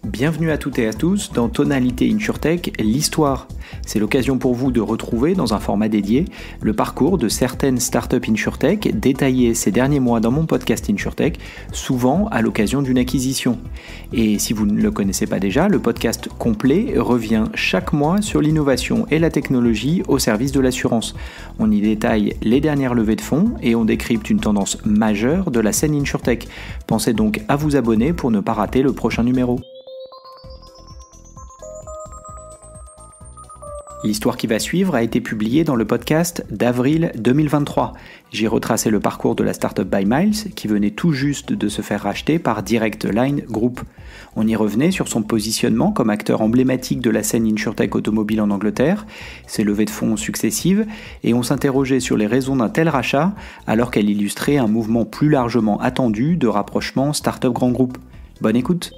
Bienvenue à toutes et à tous dans Tonalité InsurTech, l'histoire. C'est l'occasion pour vous de retrouver dans un format dédié le parcours de certaines startups InsurTech détaillées ces derniers mois dans mon podcast InsurTech, souvent à l'occasion d'une acquisition. Et si vous ne le connaissez pas déjà, le podcast complet revient chaque mois sur l'innovation et la technologie au service de l'assurance. On y détaille les dernières levées de fonds et on décrypte une tendance majeure de la scène InsurTech. Pensez donc à vous abonner pour ne pas rater le prochain numéro. L'histoire qui va suivre a été publiée dans le podcast d'avril 2023. J'ai retracé le parcours de la startup ByMiles qui venait tout juste de se faire racheter par Direct Line Group. On y revenait sur son positionnement comme acteur emblématique de la scène InsurTech automobile en Angleterre, ses levées de fonds successives, et on s'interrogeait sur les raisons d'un tel rachat alors qu'elle illustrait un mouvement plus largement attendu de rapprochement startup grand groupe. Bonne écoute!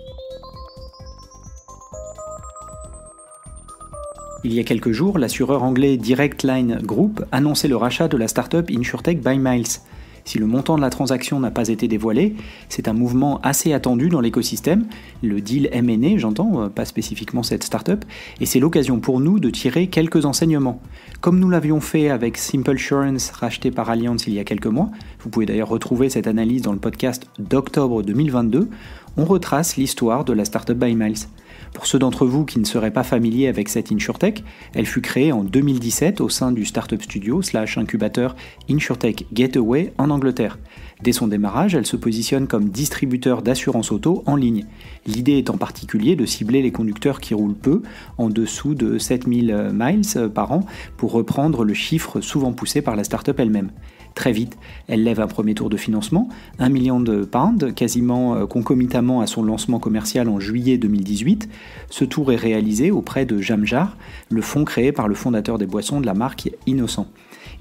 Il y a quelques jours, l'assureur anglais Direct Line Group annonçait le rachat de la startup InsurTech ByMiles. Si le montant de la transaction n'a pas été dévoilé, c'est un mouvement assez attendu dans l'écosystème, le deal M&A, j'entends, pas spécifiquement cette startup, et c'est l'occasion pour nous de tirer quelques enseignements. Comme nous l'avions fait avec SimpleSurance, racheté par Allianz il y a quelques mois, vous pouvez d'ailleurs retrouver cette analyse dans le podcast d'octobre 2022, on retrace l'histoire de la startup ByMiles. Pour ceux d'entre vous qui ne seraient pas familiers avec cette InsurTech, elle fut créée en 2017 au sein du startup studio / incubateur InsurTech Gateway en Angleterre. Dès son démarrage, elle se positionne comme distributeur d'assurance auto en ligne. L'idée est en particulier de cibler les conducteurs qui roulent peu, en dessous de 7000 miles par an, pour reprendre le chiffre souvent poussé par la startup elle-même. Très vite, elle lève un premier tour de financement, 1 million de pounds, quasiment concomitamment à son lancement commercial en juillet 2018. Ce tour est réalisé auprès de Jamjar, le fonds créé par le fondateur des boissons de la marque Innocent.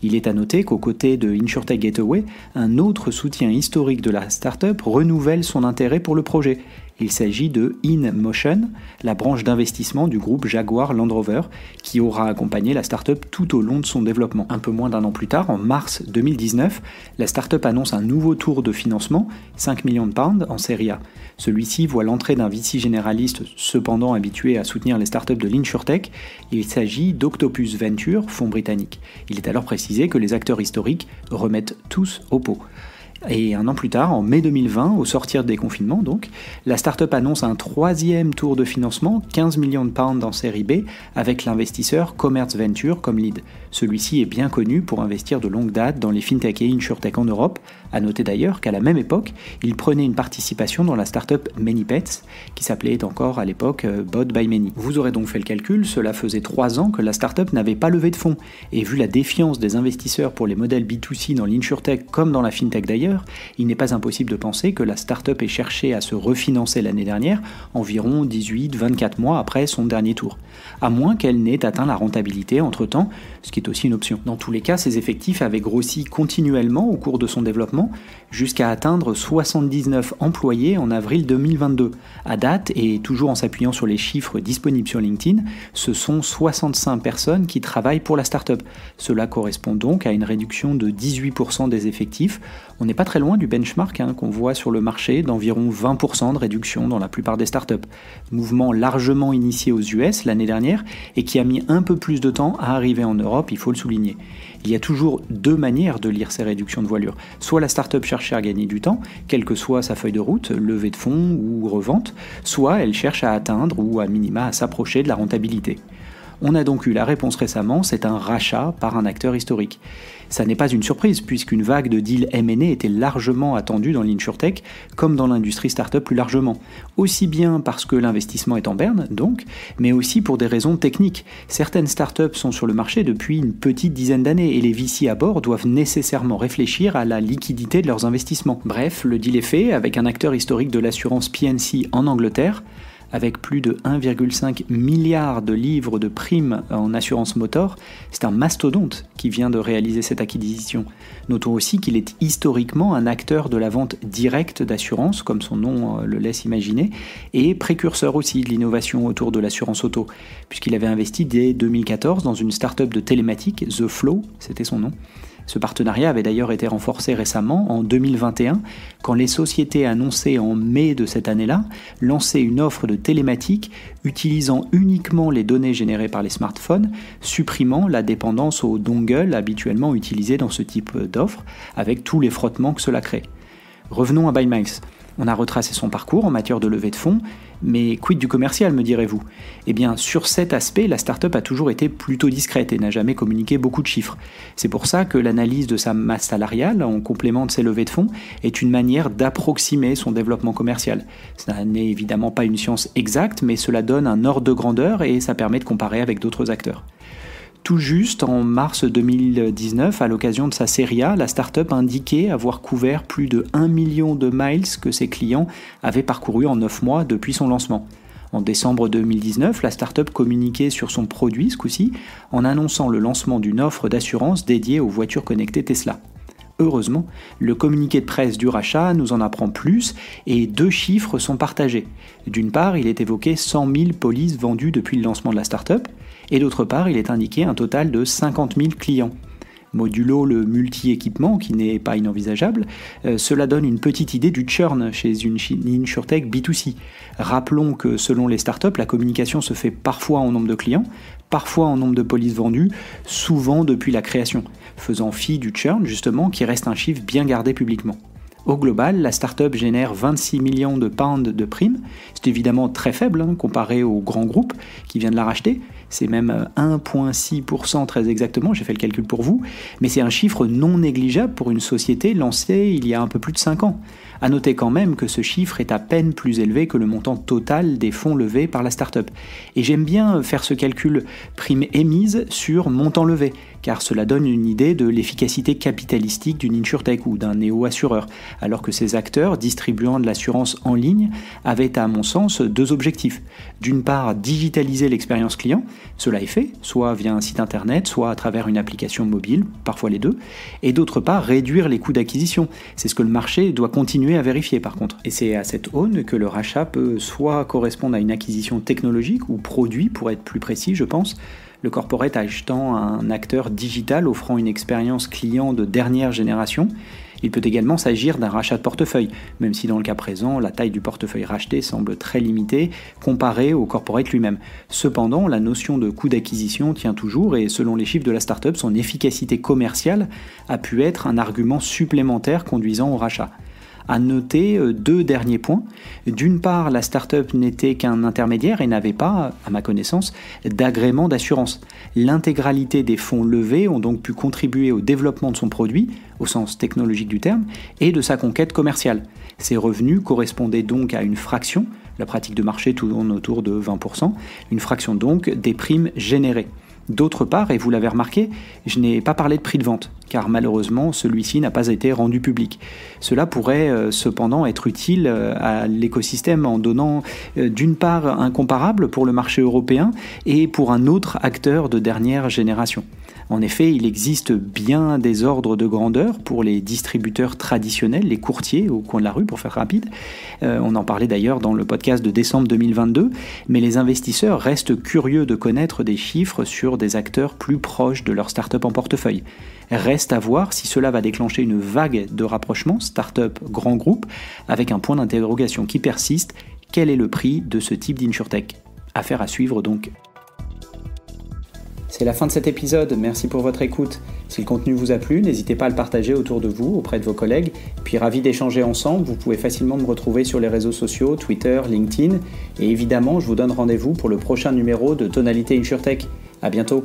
Il est à noter qu'aux côtés de InsurTech Gateway, un autre soutien historique de la startup renouvelle son intérêt pour le projet. Il s'agit de InMotion, la branche d'investissement du groupe Jaguar Land Rover, qui aura accompagné la startup tout au long de son développement. Un peu moins d'un an plus tard, en mars 2019, la startup annonce un nouveau tour de financement, 5 millions de pounds en série A. Celui-ci voit l'entrée d'un VC généraliste cependant habitué à soutenir les startups de l'InsurTech. Il s'agit d'Octopus Venture, fonds britannique. Il est alors précisé que les acteurs historiques remettent tous au pot. Et un an plus tard, en mai 2020, au sortir des confinements donc, la startup annonce un troisième tour de financement, 15 millions de pounds en série B, avec l'investisseur Commerz Venture comme lead. Celui-ci est bien connu pour investir de longue date dans les fintech et insurtech en Europe. À noter d'ailleurs qu'à la même époque, il prenait une participation dans la startup ManyPets, qui s'appelait encore à l'époque Bought by Many. Vous aurez donc fait le calcul, cela faisait 3 ans que la startup n'avait pas levé de fonds. Et vu la défiance des investisseurs pour les modèles B2C dans l'insurtech comme dans la fintech d'ailleurs, il n'est pas impossible de penser que la startup ait cherché à se refinancer l'année dernière, environ 18-24 mois après son dernier tour. À moins qu'elle n'ait atteint la rentabilité entre-temps, ce qui est aussi une option. Dans tous les cas, ses effectifs avaient grossi continuellement au cours de son développement, jusqu'à atteindre 79 employés en avril 2022. À date, et toujours en s'appuyant sur les chiffres disponibles sur LinkedIn, ce sont 65 personnes qui travaillent pour la startup. Cela correspond donc à une réduction de 18% des effectifs. On n'est pas très loin du benchmark qu'on voit sur le marché d'environ 20% de réduction dans la plupart des startups. Mouvement largement initié aux US l'année dernière et qui a mis un peu plus de temps à arriver en Europe, il faut le souligner. Il y a toujours 2 manières de lire ces réductions de voilure. Soit la startup cherche à gagner du temps, quelle que soit sa feuille de route, levée de fonds ou revente, soit elle cherche à atteindre ou à minima à s'approcher de la rentabilité. On a donc eu la réponse récemment, c'est un rachat par un acteur historique. Ça n'est pas une surprise puisqu'une vague de deals M&A était largement attendue dans l'insurtech comme dans l'industrie startup plus largement. Aussi bien parce que l'investissement est en berne donc, mais aussi pour des raisons techniques. Certaines startups sont sur le marché depuis une petite dizaine d'années et les VC à bord doivent nécessairement réfléchir à la liquidité de leurs investissements. Bref, le deal est fait avec un acteur historique de l'assurance P&C en Angleterre, avec plus de 1,5 milliard de livres de primes en assurance motor. C'est un mastodonte qui vient de réaliser cette acquisition. Notons aussi qu'il est historiquement un acteur de la vente directe d'assurance, comme son nom le laisse imaginer, et précurseur aussi de l'innovation autour de l'assurance auto, puisqu'il avait investi dès 2014 dans une start-up de télématique, The Flow, c'était son nom, Ce partenariat avait d'ailleurs été renforcé récemment, en 2021, quand les sociétés annoncées en mai de cette année-là lançaient une offre de télématique utilisant uniquement les données générées par les smartphones, supprimant la dépendance aux dongles habituellement utilisés dans ce type d'offre, avec tous les frottements que cela crée. Revenons à BuyMiles. On a retracé son parcours en matière de levée de fonds, mais quid du commercial, me direz-vous ? Eh bien, sur cet aspect, la start-up a toujours été plutôt discrète et n'a jamais communiqué beaucoup de chiffres. C'est pour ça que l'analyse de sa masse salariale, en complément de ses levées de fonds, est une manière d'approximer son développement commercial. Ça n'est évidemment pas une science exacte, mais cela donne un ordre de grandeur et ça permet de comparer avec d'autres acteurs. Tout juste en mars 2019, à l'occasion de sa série A, la start-up indiquait avoir couvert plus de 1 million de miles que ses clients avaient parcourus en 9 mois depuis son lancement. En décembre 2019, la start-up communiquait sur son produit, ce coup-ci, en annonçant le lancement d'une offre d'assurance dédiée aux voitures connectées Tesla. Heureusement, le communiqué de presse du rachat nous en apprend plus et 2 chiffres sont partagés. D'une part, il est évoqué 100 000 polices vendues depuis le lancement de la start-up, et d'autre part, il est indiqué un total de 50 000 clients. Modulo le multi-équipement, qui n'est pas inenvisageable, cela donne une petite idée du churn chez une insurtech B2C. Rappelons que selon les startups, la communication se fait parfois en nombre de clients, parfois en nombre de polices vendues, souvent depuis la création, faisant fi du churn justement, qui reste un chiffre bien gardé publiquement. Au global, la start-up génère 26 millions de pounds de primes. C'est évidemment très faible comparé au grand groupe qui vient de la racheter. C'est même 1,6% très exactement, j'ai fait le calcul pour vous. Mais c'est un chiffre non négligeable pour une société lancée il y a un peu plus de 5 ans. A noter quand même que ce chiffre est à peine plus élevé que le montant total des fonds levés par la start-up. Et j'aime bien faire ce calcul prime émise sur montant levé, car cela donne une idée de l'efficacité capitalistique d'une insurtech ou d'un néo-assureur, alors que ces acteurs distribuant de l'assurance en ligne avaient à mon sens 2 objectifs. D'une part, digitaliser l'expérience client, cela est fait, soit via un site internet, soit à travers une application mobile, parfois les 2, et d'autre part, réduire les coûts d'acquisition. C'est ce que le marché doit continuer à vérifier par contre. Et c'est à cette aune que le rachat peut soit correspondre à une acquisition technologique ou produit, pour être plus précis je pense, le corporate achetant un acteur digital offrant une expérience client de dernière génération. Il peut également s'agir d'un rachat de portefeuille, même si dans le cas présent, la taille du portefeuille racheté semble très limitée comparée au corporate lui-même. Cependant, la notion de coût d'acquisition tient toujours et selon les chiffres de la start-up, son efficacité commerciale a pu être un argument supplémentaire conduisant au rachat. À noter 2 derniers points. D'une part, la start-up n'était qu'un intermédiaire et n'avait pas, à ma connaissance, d'agrément d'assurance. L'intégralité des fonds levés ont donc pu contribuer au développement de son produit, au sens technologique du terme, et de sa conquête commerciale. Ces revenus correspondaient donc à une fraction, la pratique de marché tourne autour de 20%, une fraction donc des primes générées. D'autre part, et vous l'avez remarqué, je n'ai pas parlé de prix de vente, car malheureusement celui-ci n'a pas été rendu public. Cela pourrait cependant être utile à l'écosystème en donnant d'une part un comparable pour le marché européen et pour un autre acteur de dernière génération. En effet, il existe bien des ordres de grandeur pour les distributeurs traditionnels, les courtiers au coin de la rue pour faire rapide. On en parlait d'ailleurs dans le podcast de décembre 2022, mais les investisseurs restent curieux de connaître des chiffres sur des acteurs plus proches de leur start-up en portefeuille. Reste à voir si cela va déclencher une vague de rapprochement start-up grand groupe avec un point d'interrogation qui persiste, quel est le prix de ce type d'insurtech ? Affaire à suivre donc. C'est la fin de cet épisode, merci pour votre écoute. Si le contenu vous a plu, n'hésitez pas à le partager autour de vous, auprès de vos collègues. Puis ravi d'échanger ensemble, vous pouvez facilement me retrouver sur les réseaux sociaux, Twitter, LinkedIn. Et évidemment, je vous donne rendez-vous pour le prochain numéro de Tonalité InsurTech. À bientôt.